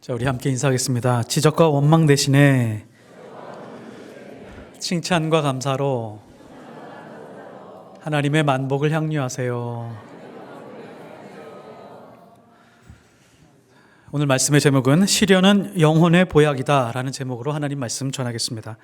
자, 우리 함께 인사하겠습니다. 지적과 원망 대신에 칭찬과 감사로 하나님의 만복을 향유하세요. 오늘 말씀의 제목은 시련은 영혼의 보약이다 라는 제목으로 하나님 말씀 전하겠습니다.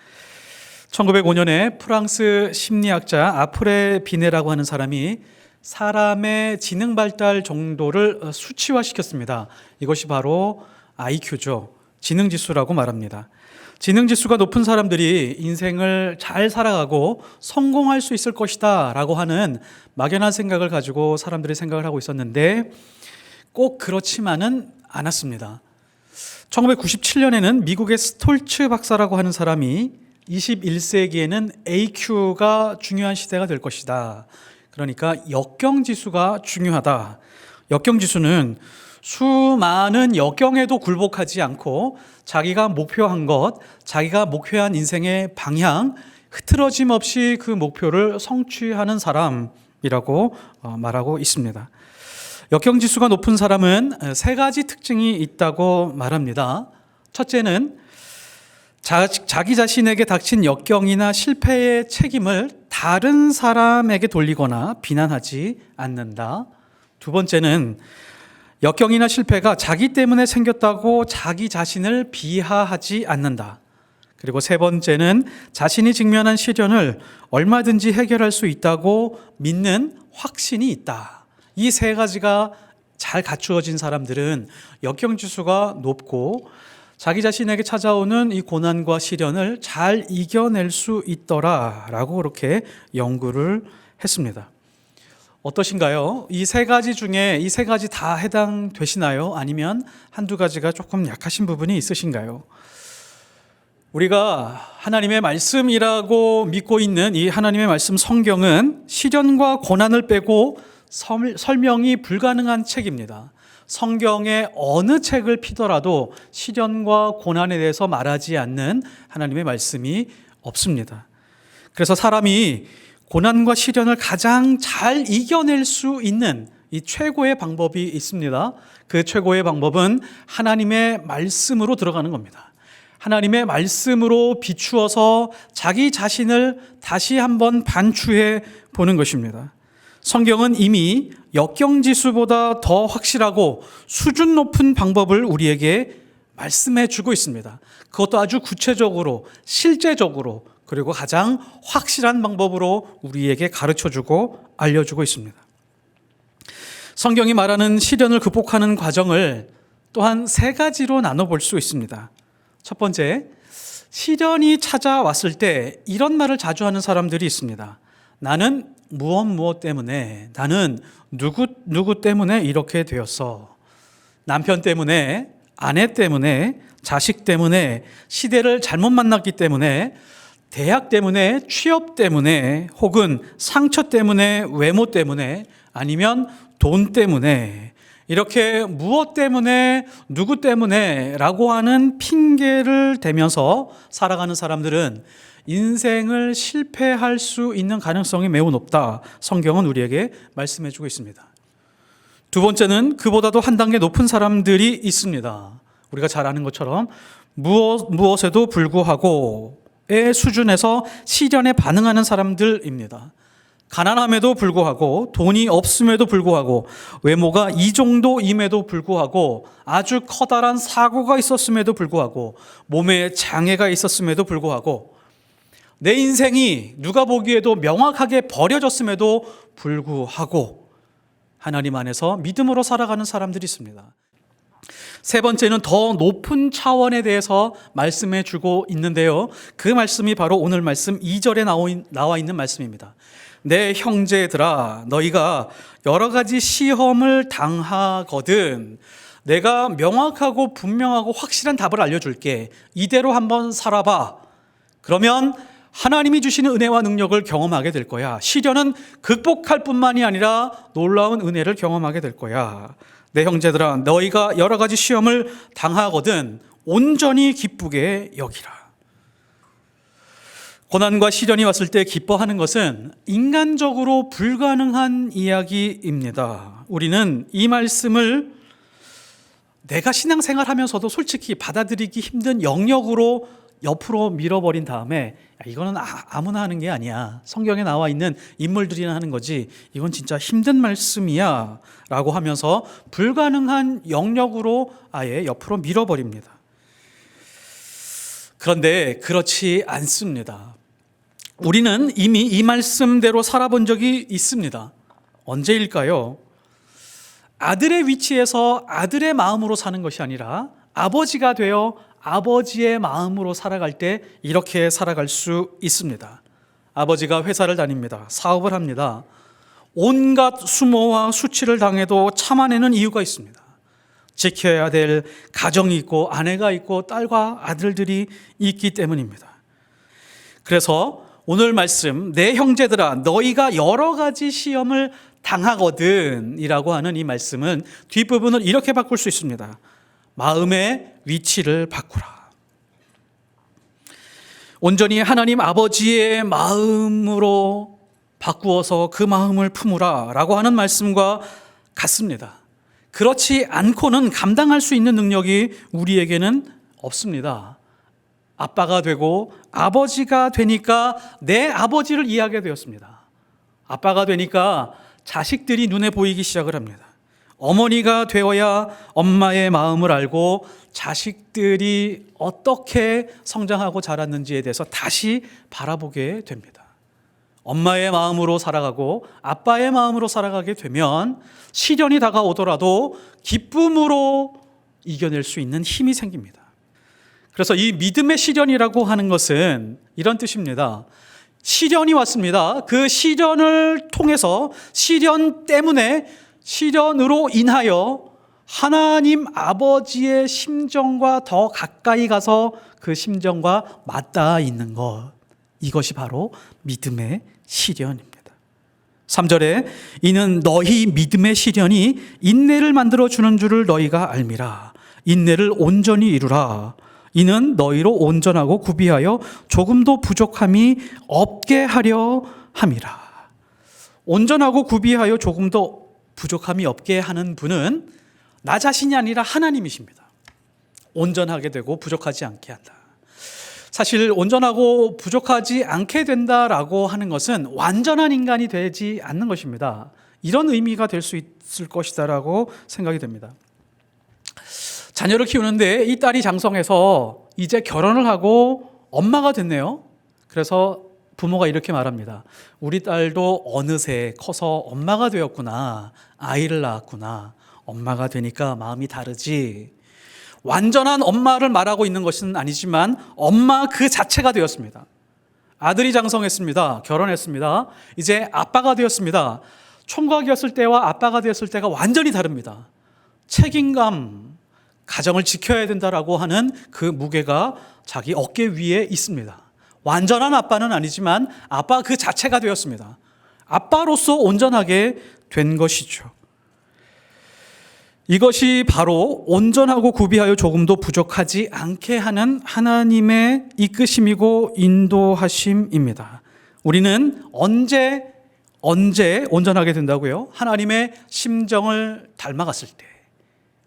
1905년에 프랑스 심리학자 아프레 비네라고 하는 사람이 사람의 지능 발달 정도를 수치화시켰습니다. 이것이 바로 IQ죠. 지능지수라고 말합니다. 지능지수가 높은 사람들이 인생을 잘 살아가고 성공할 수 있을 것이다 라고 하는 막연한 생각을 가지고 사람들이 생각을 하고 있었는데 꼭 그렇지만은 않았습니다. 1997년에는 미국의 스톨츠 박사라고 하는 사람이 21세기에는 AQ가 중요한 시대가 될 것이다. 그러니까 역경지수가 중요하다. 역경지수는 수많은 역경에도 굴복하지 않고 자기가 목표한 것, 자기가 목표한 인생의 방향, 흐트러짐 없이 그 목표를 성취하는 사람이라고 말하고 있습니다. 역경지수가 높은 사람은 세 가지 특징이 있다고 말합니다. 첫째는 자기 자신에게 닥친 역경이나 실패의 책임을 다른 사람에게 돌리거나 비난하지 않는다. 두 번째는 역경이나 실패가 자기 때문에 생겼다고 자기 자신을 비하하지 않는다. 그리고 세 번째는 자신이 직면한 시련을 얼마든지 해결할 수 있다고 믿는 확신이 있다. 이 세 가지가 잘 갖추어진 사람들은 역경지수가 높고 자기 자신에게 찾아오는 이 고난과 시련을 잘 이겨낼 수 있더라라고 그렇게 연구를 했습니다. 어떠신가요? 이 세 가지 중에 이 세 가지 다 해당되시나요? 아니면 한두 가지가 조금 약하신 부분이 있으신가요? 우리가 하나님의 말씀이라고 믿고 있는 이 하나님의 말씀 성경은 시련과 고난을 빼고 설명이 불가능한 책입니다. 성경의 어느 책을 피더라도 시련과 고난에 대해서 말하지 않는 하나님의 말씀이 없습니다. 그래서 사람이 고난과 시련을 가장 잘 이겨낼 수 있는 이 최고의 방법이 있습니다. 그 최고의 방법은 하나님의 말씀으로 들어가는 겁니다. 하나님의 말씀으로 비추어서 자기 자신을 다시 한번 반추해 보는 것입니다. 성경은 이미 역경지수보다 더 확실하고 수준 높은 방법을 우리에게 말씀해 주고 있습니다. 그것도 아주 구체적으로, 실제적으로, 그리고 가장 확실한 방법으로 우리에게 가르쳐주고 알려주고 있습니다. 성경이 말하는 시련을 극복하는 과정을 또한 세 가지로 나눠볼 수 있습니다. 첫 번째, 시련이 찾아왔을 때 이런 말을 자주 하는 사람들이 있습니다. 나는 무엇 때문에, 나는 누구 때문에 이렇게 되었어. 남편 때문에, 아내 때문에, 자식 때문에, 시대를 잘못 만났기 때문에, 대학 때문에, 취업 때문에, 혹은 상처 때문에, 외모 때문에, 아니면 돈 때문에, 이렇게 무엇 때문에, 누구 때문에 라고 하는 핑계를 대면서 살아가는 사람들은 인생을 실패할 수 있는 가능성이 매우 높다. 성경은 우리에게 말씀해 주고 있습니다. 두 번째는 그보다도 한 단계 높은 사람들이 있습니다. 우리가 잘 아는 것처럼 무엇에도 불구하고의 수준에서 시련에 반응하는 사람들입니다. 가난함에도 불구하고, 돈이 없음에도 불구하고, 외모가 이 정도임에도 불구하고, 아주 커다란 사고가 있었음에도 불구하고, 몸에 장애가 있었음에도 불구하고, 내 인생이 누가 보기에도 명확하게 버려졌음에도 불구하고 하나님 안에서 믿음으로 살아가는 사람들이 있습니다. 세 번째는 더 높은 차원에 대해서 말씀해 주고 있는데요. 그 말씀이 바로 오늘 말씀 2절에 나와 있는 말씀입니다. 내 형제들아, 너희가 여러 가지 시험을 당하거든 내가 명확하고 분명하고 확실한 답을 알려줄게. 이대로 한번 살아봐. 그러면 하나님이 주시는 은혜와 능력을 경험하게 될 거야. 시련은 극복할 뿐만이 아니라 놀라운 은혜를 경험하게 될 거야. 내 형제들아, 너희가 여러 가지 시험을 당하거든 온전히 기쁘게 여기라. 고난과 시련이 왔을 때 기뻐하는 것은 인간적으로 불가능한 이야기입니다. 우리는 이 말씀을 내가 신앙생활 하면서도 솔직히 받아들이기 힘든 영역으로 옆으로 밀어버린 다음에 이거는 아무나 하는 게 아니야. 성경에 나와 있는 인물들이나 하는 거지. 이건 진짜 힘든 말씀이야. 라고 하면서 불가능한 영역으로 아예 옆으로 밀어버립니다. 그런데 그렇지 않습니다. 우리는 이미 이 말씀대로 살아본 적이 있습니다. 언제일까요? 아들의 위치에서 아들의 마음으로 사는 것이 아니라 아버지가 되어 아버지의 마음으로 살아갈 때 이렇게 살아갈 수 있습니다. 아버지가 회사를 다닙니다. 사업을 합니다. 온갖 수모와 수치를 당해도 참아내는 이유가 있습니다. 지켜야 될 가정이 있고 아내가 있고 딸과 아들들이 있기 때문입니다. 그래서 오늘 말씀, 내 형제들아 너희가 여러 가지 시험을 당하거든 이라고 하는 이 말씀은 뒷부분을 이렇게 바꿀 수 있습니다. 마음의 위치를 바꾸라. 온전히 하나님 아버지의 마음으로 바꾸어서 그 마음을 품으라 라고 하는 말씀과 같습니다. 그렇지 않고는 감당할 수 있는 능력이 우리에게는 없습니다. 아빠가 되고 아버지가 되니까 내 아버지를 이해하게 되었습니다. 아빠가 되니까 자식들이 눈에 보이기 시작을 합니다. 어머니가 되어야 엄마의 마음을 알고 자식들이 어떻게 성장하고 자랐는지에 대해서 다시 바라보게 됩니다. 엄마의 마음으로 살아가고 아빠의 마음으로 살아가게 되면 시련이 다가오더라도 기쁨으로 이겨낼 수 있는 힘이 생깁니다. 그래서 이 믿음의 시련이라고 하는 것은 이런 뜻입니다. 시련이 왔습니다. 그 시련을 통해서 시련 때문에 시련으로 인하여 하나님 아버지의 심정과 더 가까이 가서 그 심정과 맞닿아 있는 것, 이것이 바로 믿음의 시련입니다. 3절에 이는 너희 믿음의 시련이 인내를 만들어주는 줄을 너희가 알미라. 인내를 온전히 이루라. 이는 너희로 온전하고 구비하여 조금도 부족함이 없게 하려 함이라. 온전하고 구비하여 조금도 부족함이 없게 하는 분은 나 자신이 아니라 하나님이십니다. 온전하게 되고 부족하지 않게 한다. 사실 온전하고 부족하지 않게 된다라고 하는 것은 완전한 인간이 되지 않는 것입니다. 이런 의미가 될 수 있을 것이다라고 생각이 됩니다. 자녀를 키우는데 이 딸이 장성해서 이제 결혼을 하고 엄마가 됐네요. 그래서 부모가 이렇게 말합니다. 우리 딸도 어느새 커서 엄마가 되었구나. 아이를 낳았구나. 엄마가 되니까 마음이 다르지. 완전한 엄마를 말하고 있는 것은 아니지만 엄마 그 자체가 되었습니다. 아들이 장성했습니다. 결혼했습니다. 이제 아빠가 되었습니다. 총각이었을 때와 아빠가 되었을 때가 완전히 다릅니다. 책임감, 가정을 지켜야 된다라고 하는 그 무게가 자기 어깨 위에 있습니다. 완전한 아빠는 아니지만 아빠 그 자체가 되었습니다. 아빠로서 온전하게 된 것이죠. 이것이 바로 온전하고 구비하여 조금도 부족하지 않게 하는 하나님의 이끄심이고 인도하심입니다. 우리는 언제 온전하게 된다고요? 하나님의 심정을 닮아갔을 때,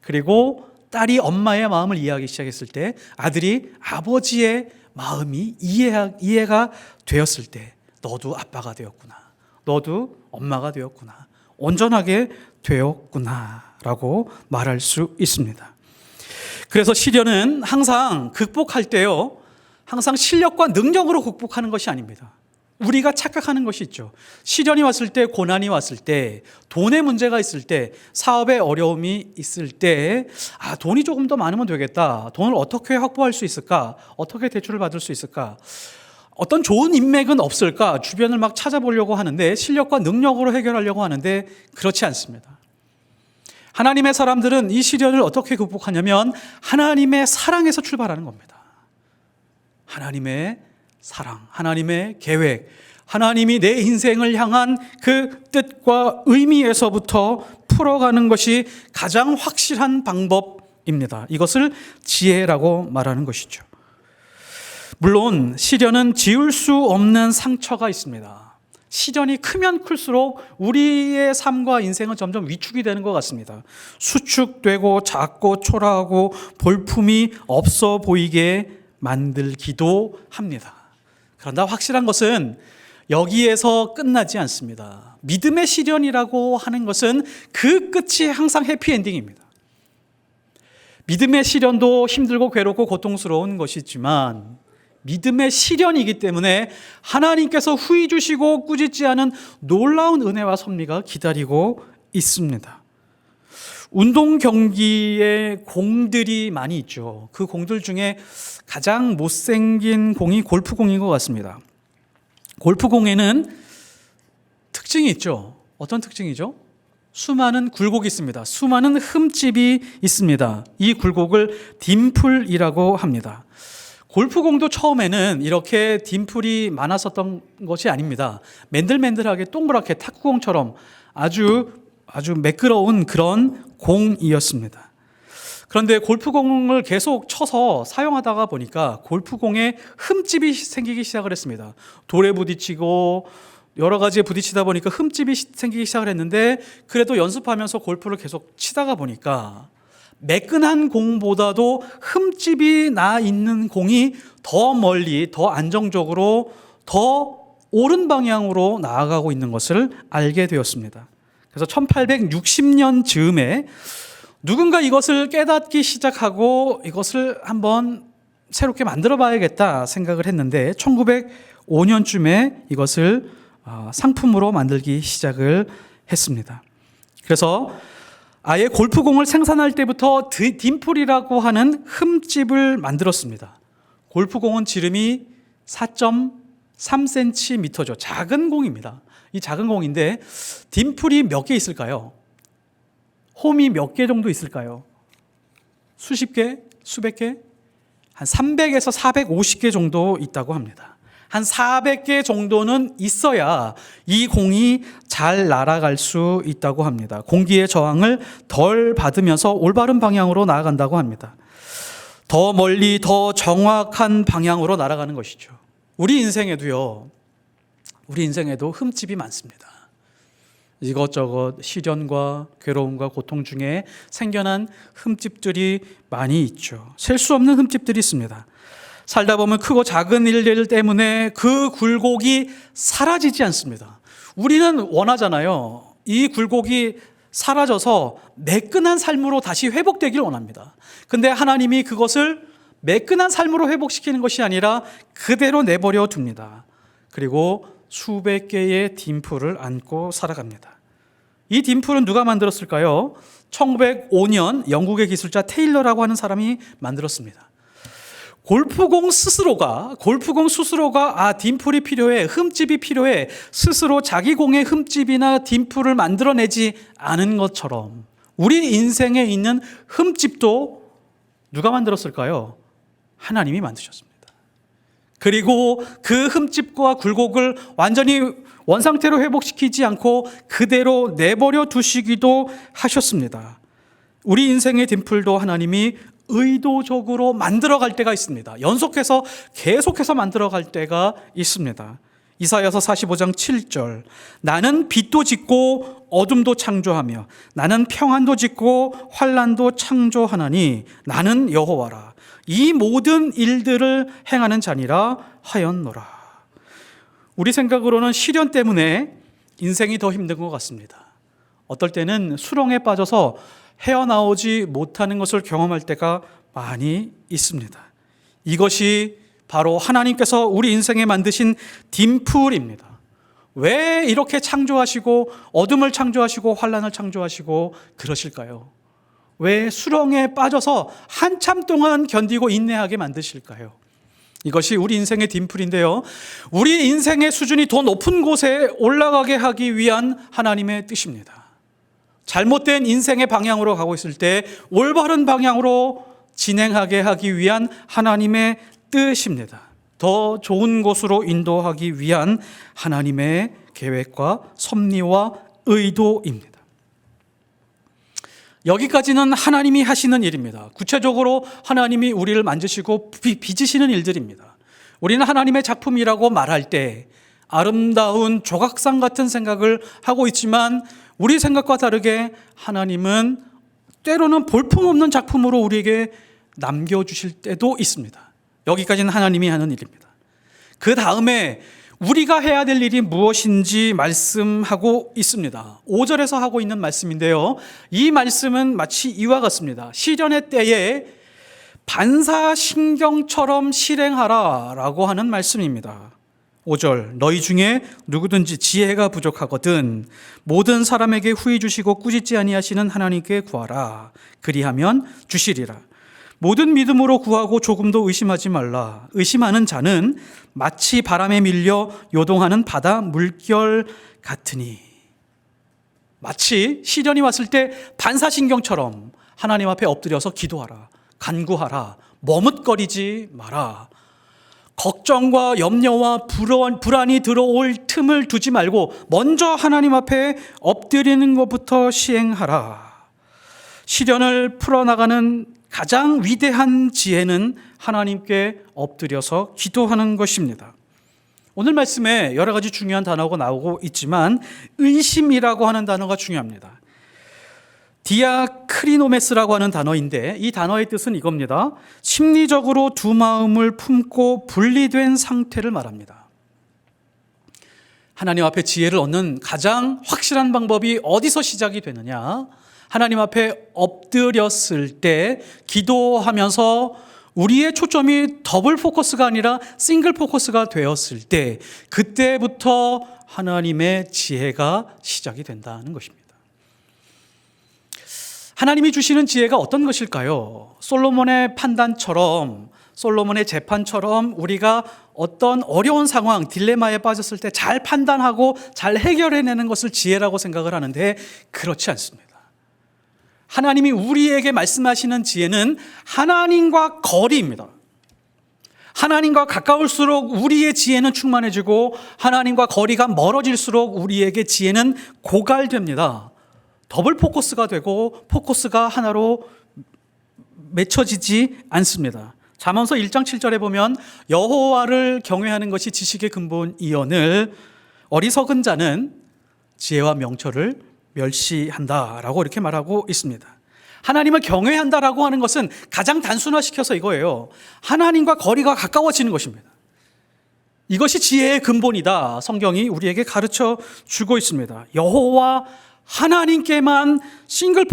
그리고 딸이 엄마의 마음을 이해하기 시작했을 때, 아들이 아버지의 마음이 이해가 되었을 때, 너도 아빠가 되었구나, 너도 엄마가 되었구나, 온전하게 되었구나 라고 말할 수 있습니다. 그래서 시련은 항상 극복할 때요, 항상 실력과 능력으로 극복하는 것이 아닙니다. 우리가 착각하는 것이 있죠. 시련이 왔을 때, 고난이 왔을 때, 돈의 문제가 있을 때, 사업에 어려움이 있을 때, 돈이 조금 더 많으면 되겠다. 돈을 어떻게 확보할 수 있을까? 어떻게 대출을 받을 수 있을까? 어떤 좋은 인맥은 없을까? 주변을 막 찾아보려고 하는데, 실력과 능력으로 해결하려고 하는데 그렇지 않습니다. 하나님의 사람들은 이 시련을 어떻게 극복하냐면 하나님의 사랑에서 출발하는 겁니다. 하나님의 사랑, 하나님의 계획, 하나님이 내 인생을 향한 그 뜻과 의미에서부터 풀어가는 것이 가장 확실한 방법입니다. 이것을 지혜라고 말하는 것이죠. 물론 시련은 지울 수 없는 상처가 있습니다. 시련이 크면 클수록 우리의 삶과 인생은 점점 위축이 되는 것 같습니다. 수축되고 작고 초라하고 볼품이 없어 보이게 만들기도 합니다. 그런데 확실한 것은 여기에서 끝나지 않습니다. 믿음의 시련이라고 하는 것은 그 끝이 항상 해피엔딩입니다. 믿음의 시련도 힘들고 괴롭고 고통스러운 것이지만 믿음의 시련이기 때문에 하나님께서 후히 주시고 꾸짖지 않은 놀라운 은혜와 섭리가 기다리고 있습니다. 운동 경기에 공들이 많이 있죠. 그 공들 중에 가장 못생긴 공이 골프공인 것 같습니다. 골프공에는 특징이 있죠. 어떤 특징이죠? 수많은 굴곡이 있습니다. 수많은 흠집이 있습니다. 이 굴곡을 딤플이라고 합니다. 골프공도 처음에는 이렇게 딤플이 많았었던 것이 아닙니다. 맨들맨들하게 동그랗게 탁구공처럼 아주 매끄러운 그런 공이었습니다. 그런데 골프공을 계속 쳐서 사용하다가 보니까 골프공에 흠집이 생기기 시작을 했습니다. 돌에 부딪히고 여러 가지에 부딪히다 보니까 흠집이 생기기 시작을 했는데 그래도 연습하면서 골프를 계속 치다가 보니까 매끈한 공보다도 흠집이 나 있는 공이 더 멀리, 더 안정적으로, 더 옳은 방향으로 나아가고 있는 것을 알게 되었습니다. 그래서 1860년 즈음에 누군가 이것을 깨닫기 시작하고 이것을 한번 새롭게 만들어 봐야겠다 생각을 했는데 1905년쯤에 이것을 상품으로 만들기 시작을 했습니다. 그래서 아예 골프공을 생산할 때부터 딤플이라고 하는 흠집을 만들었습니다. 골프공은 지름이 4.3cm죠. 작은 공입니다. 이 작은 공인데 딤플이 몇 개 있을까요? 홈이 몇 개 정도 있을까요? 수십 개? 수백 개? 한 300에서 450개 정도 있다고 합니다. 한 400개 정도는 있어야 이 공이 잘 날아갈 수 있다고 합니다. 공기의 저항을 덜 받으면서 올바른 방향으로 나아간다고 합니다. 더 멀리 더 정확한 방향으로 날아가는 것이죠. 우리 인생에도 흠집이 많습니다. 이것저것 시련과 괴로움과 고통 중에 생겨난 흠집들이 많이 있죠. 셀 수 없는 흠집들이 있습니다. 살다 보면 크고 작은 일들 때문에 그 굴곡이 사라지지 않습니다. 우리는 원하잖아요. 이 굴곡이 사라져서 매끈한 삶으로 다시 회복되길 원합니다. 근데 하나님이 그것을 매끈한 삶으로 회복시키는 것이 아니라 그대로 내버려 둡니다. 그리고 수백 개의 딤플을 안고 살아갑니다. 이 딤플은 누가 만들었을까요? 1905년 영국의 기술자 테일러라고 하는 사람이 만들었습니다. 골프공 스스로가 딤플이 필요해, 흠집이 필요해 스스로 자기 공의 흠집이나 딤플을 만들어내지 않은 것처럼 우리 인생에 있는 흠집도 누가 만들었을까요? 하나님이 만드셨습니다. 그리고 그 흠집과 굴곡을 완전히 원상태로 회복시키지 않고 그대로 내버려 두시기도 하셨습니다. 우리 인생의 딤플도 하나님이 의도적으로 만들어갈 때가 있습니다. 연속해서 계속해서 만들어갈 때가 있습니다. 이사야서 45장 7절 나는 빛도 짓고 어둠도 창조하며 나는 평안도 짓고 환난도 창조하나니 나는 여호와라. 이 모든 일들을 행하는 자니라 하였노라. 우리 생각으로는 시련 때문에 인생이 더 힘든 것 같습니다. 어떨 때는 수렁에 빠져서 헤어나오지 못하는 것을 경험할 때가 많이 있습니다. 이것이 바로 하나님께서 우리 인생에 만드신 딤플입니다. 왜 이렇게 창조하시고 어둠을 창조하시고 환난을 창조하시고 그러실까요? 왜 수렁에 빠져서 한참 동안 견디고 인내하게 만드실까요? 이것이 우리 인생의 딤플인데요. 우리 인생의 수준이 더 높은 곳에 올라가게 하기 위한 하나님의 뜻입니다. 잘못된 인생의 방향으로 가고 있을 때 올바른 방향으로 진행하게 하기 위한 하나님의 뜻입니다. 더 좋은 곳으로 인도하기 위한 하나님의 계획과 섭리와 의도입니다. 여기까지는 하나님이 하시는 일입니다. 구체적으로 하나님이 우리를 만지시고 빚으시는 일들입니다. 우리는 하나님의 작품이라고 말할 때 아름다운 조각상 같은 생각을 하고 있지만 우리 생각과 다르게 하나님은 때로는 볼품없는 작품으로 우리에게 남겨주실 때도 있습니다. 여기까지는 하나님이 하는 일입니다. 그 다음에 우리가 해야 될 일이 무엇인지 말씀하고 있습니다. 5절에서 하고 있는 말씀인데요. 이 말씀은 마치 이와 같습니다. 시련의 때에 반사신경처럼 실행하라 라고 하는 말씀입니다. 5절, 너희 중에 누구든지 지혜가 부족하거든 모든 사람에게 후히 주시고 꾸짖지 아니하시는 하나님께 구하라. 그리하면 주시리라. 모든 믿음으로 구하고 조금도 의심하지 말라. 의심하는 자는 마치 바람에 밀려 요동하는 바다 물결 같으니. 마치 시련이 왔을 때 반사신경처럼 하나님 앞에 엎드려서 기도하라. 간구하라. 머뭇거리지 마라. 걱정과 염려와 불안이 들어올 틈을 두지 말고 먼저 하나님 앞에 엎드리는 것부터 시행하라. 시련을 풀어나가는 가장 위대한 지혜는 하나님께 엎드려서 기도하는 것입니다. 오늘 말씀에 여러 가지 중요한 단어가 나오고 있지만 의심이라고 하는 단어가 중요합니다. 디아크리노메스라고 하는 단어인데 이 단어의 뜻은 이겁니다. 심리적으로 두 마음을 품고 분리된 상태를 말합니다. 하나님 앞에 지혜를 얻는 가장 확실한 방법이 어디서 시작이 되느냐? 하나님 앞에 엎드렸을 때 기도하면서 우리의 초점이 더블 포커스가 아니라 싱글 포커스가 되었을 때 그때부터 하나님의 지혜가 시작이 된다는 것입니다. 하나님이 주시는 지혜가 어떤 것일까요? 솔로몬의 판단처럼, 솔로몬의 재판처럼 우리가 어떤 어려운 상황, 딜레마에 빠졌을 때 잘 판단하고 잘 해결해내는 것을 지혜라고 생각을 하는데 그렇지 않습니다. 하나님이 우리에게 말씀하시는 지혜는 하나님과 거리입니다. 하나님과 가까울수록 우리의 지혜는 충만해지고 하나님과 거리가 멀어질수록 우리에게 지혜는 고갈됩니다. 더블 포커스가 되고 포커스가 하나로 맺혀지지 않습니다. 잠언서 1장 7절에 보면 여호와를 경외하는 것이 지식의 근본이오늘 어리석은 자는 지혜와 명철을 멸시한다라고 이렇게 말하고 있습니다. 하나님을 경외한다라고 하는 것은 가장 단순화시켜서 이거예요. 하나님과 거리가 가까워지는 것입니다. 이것이 지혜의 근본이다. 성경이 우리에게 가르쳐 주고 있습니다. 여호와 하나님께만 싱글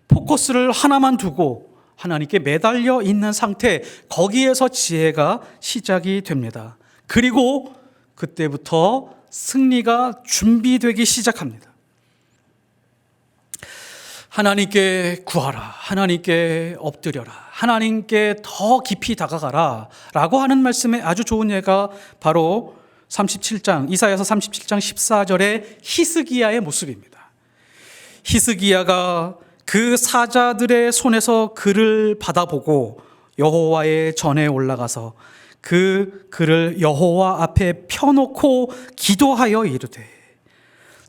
포커스를 하나만 두고 하나님께 매달려 있는 상태, 거기에서 지혜가 시작이 됩니다. 그리고 그때부터 승리가 준비되기 시작합니다. 하나님께 구하라, 하나님께 엎드려라, 하나님께 더 깊이 다가가라 라고 하는 말씀에 아주 좋은 예가 바로 37장, 이사야서 37장 14절의 히스기야의 모습입니다. 히스기야가 그 사자들의 손에서 글을 받아보고 여호와의 전에 올라가서 그 글을 여호와 앞에 펴놓고 기도하여 이르되,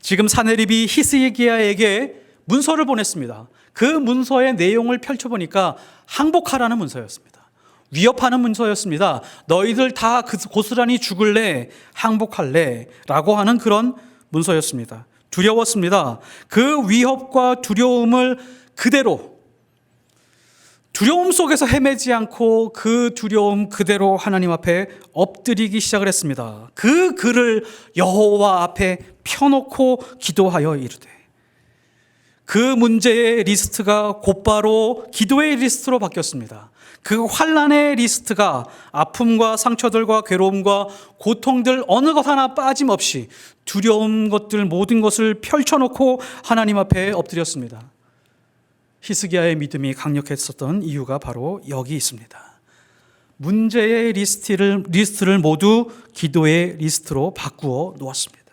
지금 사네립이 히스기야에게 문서를 보냈습니다. 그 문서의 내용을 펼쳐보니까 항복하라는 문서였습니다. 위협하는 문서였습니다. 너희들 다 고스란히 죽을래? 항복할래? 라고 하는 그런 문서였습니다. 두려웠습니다. 그 위협과 두려움을 그대로, 두려움 속에서 헤매지 않고 그 두려움 그대로 하나님 앞에 엎드리기 시작을 했습니다. 그 글을 여호와 앞에 펴놓고 기도하여 이르되, 그 문제의 리스트가 곧바로 기도의 리스트로 바뀌었습니다. 그 환난의 리스트가 아픔과 상처들과 괴로움과 고통들 어느 것 하나 빠짐없이 두려운 것들 모든 것을 펼쳐놓고 하나님 앞에 엎드렸습니다. 히스기야의 믿음이 강력했었던 이유가 바로 여기 있습니다. 문제의 리스트를 모두 기도의 리스트로 바꾸어 놓았습니다.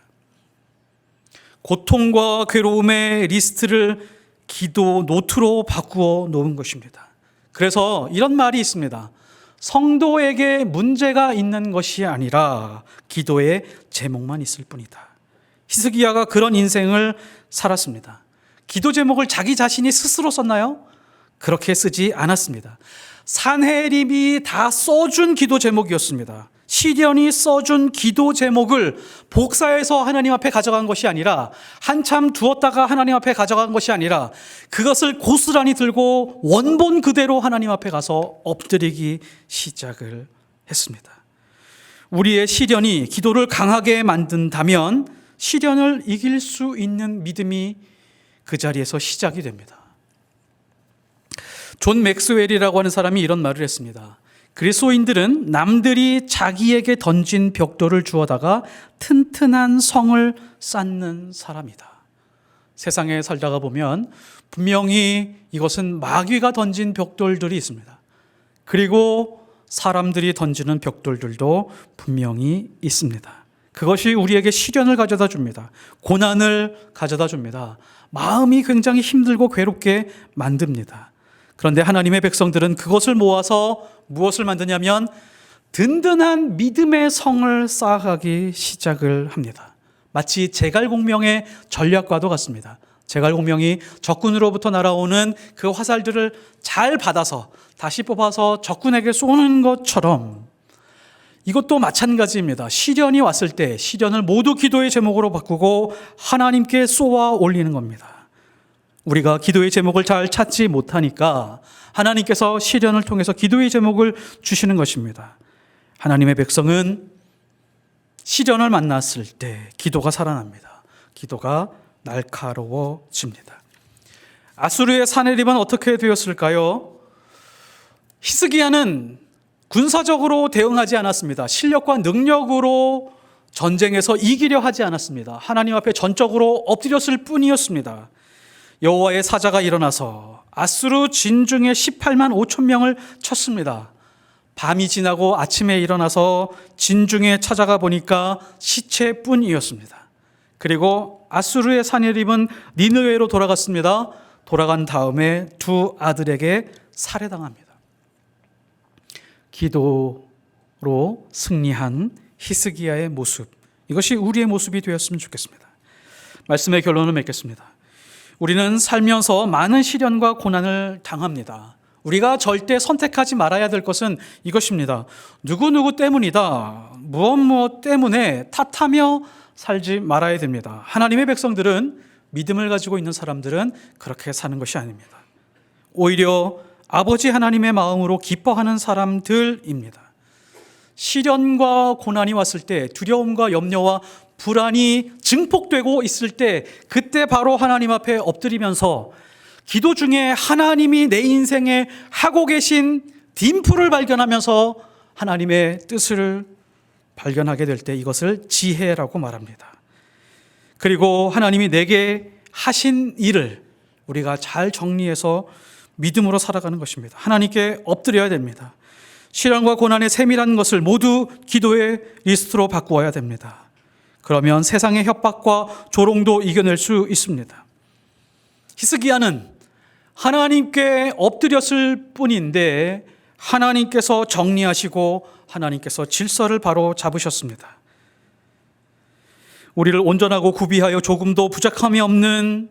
고통과 괴로움의 리스트를 기도 노트로 바꾸어 놓은 것입니다. 그래서 이런 말이 있습니다. 성도에게 문제가 있는 것이 아니라 기도의 제목만 있을 뿐이다. 히스기야가 그런 인생을 살았습니다. 기도 제목을 자기 자신이 스스로 썼나요? 그렇게 쓰지 않았습니다. 산헤립이 다 써준 기도 제목이었습니다. 시련이 써준 기도 제목을 복사해서 하나님 앞에 가져간 것이 아니라, 한참 두었다가 하나님 앞에 가져간 것이 아니라, 그것을 고스란히 들고 원본 그대로 하나님 앞에 가서 엎드리기 시작을 했습니다. 우리의 시련이 기도를 강하게 만든다면 시련을 이길 수 있는 믿음이 그 자리에서 시작이 됩니다. 존 맥스웰이라고 하는 사람이 이런 말을 했습니다. 그리스도인들은 남들이 자기에게 던진 벽돌을 주워다가 튼튼한 성을 쌓는 사람이다. 세상에 살다가 보면 분명히 이것은 마귀가 던진 벽돌들이 있습니다. 그리고 사람들이 던지는 벽돌들도 분명히 있습니다. 그것이 우리에게 시련을 가져다 줍니다. 고난을 가져다 줍니다. 마음이 굉장히 힘들고 괴롭게 만듭니다. 그런데 하나님의 백성들은 그것을 모아서 무엇을 만드냐면 든든한 믿음의 성을 쌓아가기 시작을 합니다. 마치 제갈공명의 전략과도 같습니다. 제갈공명이 적군으로부터 날아오는 그 화살들을 잘 받아서 다시 뽑아서 적군에게 쏘는 것처럼 이것도 마찬가지입니다. 시련이 왔을 때 시련을 모두 기도의 제목으로 바꾸고 하나님께 쏘아 올리는 겁니다. 우리가 기도의 제목을 잘 찾지 못하니까 하나님께서 시련을 통해서 기도의 제목을 주시는 것입니다. 하나님의 백성은 시련을 만났을 때 기도가 살아납니다. 기도가 날카로워집니다. 아수르의 사내립은 어떻게 되었을까요? 히스기야는 군사적으로 대응하지 않았습니다. 실력과 능력으로 전쟁에서 이기려 하지 않았습니다. 하나님 앞에 전적으로 엎드렸을 뿐이었습니다. 여호와의 사자가 일어나서 아수르 진중에 18만 5천 명을 쳤습니다. 밤이 지나고 아침에 일어나서 진중에 찾아가 보니까 시체뿐이었습니다. 그리고 아수르의 사내립은 니느웨로 돌아갔습니다. 돌아간 다음에 두 아들에게 살해당합니다. 기도로 승리한 히스기야의 모습, 이것이 우리의 모습이 되었으면 좋겠습니다. 말씀의 결론을 맺겠습니다. 우리는 살면서 많은 시련과 고난을 당합니다. 우리가 절대 선택하지 말아야 될 것은 이것입니다. 누구누구 때문이다, 무엇 때문에 탓하며 살지 말아야 됩니다. 하나님의 백성들은, 믿음을 가지고 있는 사람들은 그렇게 사는 것이 아닙니다. 오히려 아버지 하나님의 마음으로 기뻐하는 사람들입니다. 시련과 고난이 왔을 때, 두려움과 염려와 불안이 증폭되고 있을 때, 그때 바로 하나님 앞에 엎드리면서 기도 중에 하나님이 내 인생에 하고 계신 딤플을 발견하면서 하나님의 뜻을 발견하게 될 때 이것을 지혜라고 말합니다. 그리고 하나님이 내게 하신 일을 우리가 잘 정리해서 믿음으로 살아가는 것입니다. 하나님께 엎드려야 됩니다. 시련과 고난의 세밀한 것을 모두 기도의 리스트로 바꾸어야 됩니다. 그러면 세상의 협박과 조롱도 이겨낼 수 있습니다. 히스기야는 하나님께 엎드렸을 뿐인데 하나님께서 정리하시고 하나님께서 질서를 바로 잡으셨습니다. 우리를 온전하고 구비하여 조금도 부족함이 없는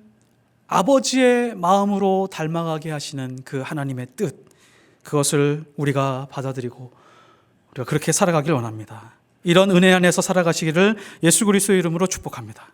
아버지의 마음으로 닮아가게 하시는 그 하나님의 뜻, 그것을 우리가 받아들이고 우리가 그렇게 살아가길 원합니다. 이런 은혜 안에서 살아가시기를 예수 그리스도의 이름으로 축복합니다.